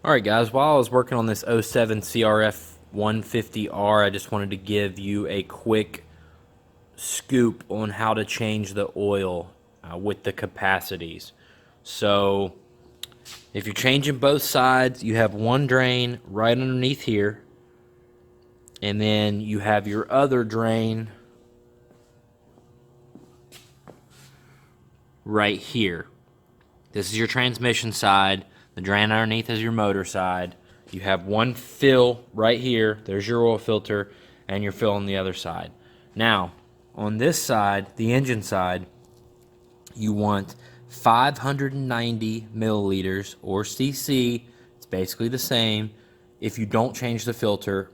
Alright guys, while I was working on this 07 CRF150R, I just wanted to give you a quick scoop on how to change the oil with the capacities. So, if you're changing both sides, you have one drain right underneath here, and then you have your other drain right here. This is your transmission side. The drain underneath is your motor side. You have one fill right here. There's your oil filter, and your fill on the other side. Now, on this side, the engine side, you want 590 milliliters or cc. It's basically the same if you don't change the filter.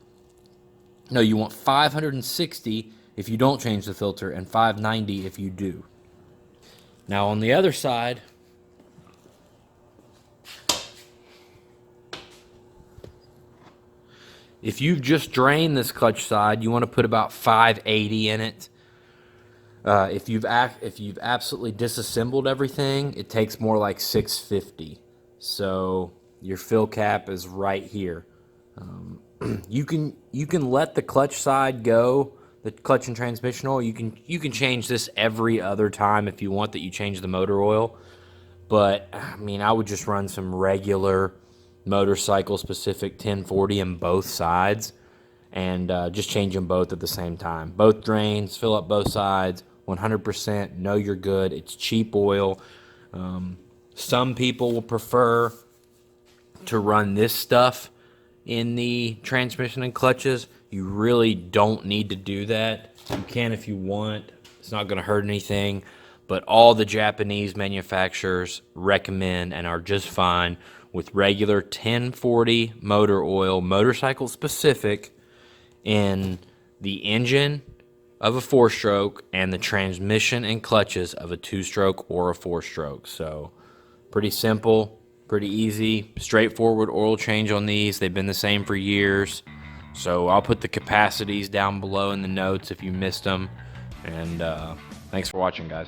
No, you want 560 if you don't change the filter and 590 if you do. Now on the other side, if you've just drained this clutch side, you want to put about 580 in it. If you've absolutely disassembled everything, it takes more like 650. So your fill cap is right here. You can let the clutch side go, the clutch and transmission oil. You can change this every other time if you want that you change the motor oil. But I mean, I would just run some regular motorcycle specific 1040 in both sides and just change them both at the same time. Both drains, fill up both sides, 100%, know you're good. It's cheap oil. Some people will prefer to run this stuff in the transmission and clutches. You really don't need to do that. You can if you want. It's not going to hurt anything, but all the Japanese manufacturers recommend and are just fine with regular 1040 motor oil, motorcycle specific, in the engine of a 4-stroke and the transmission and clutches of a 2-stroke or a 4-stroke. So pretty simple, pretty easy, straightforward oil change on these. They've been the same for years. So I'll put the capacities down below in the notes if you missed them. And thanks for watching, guys.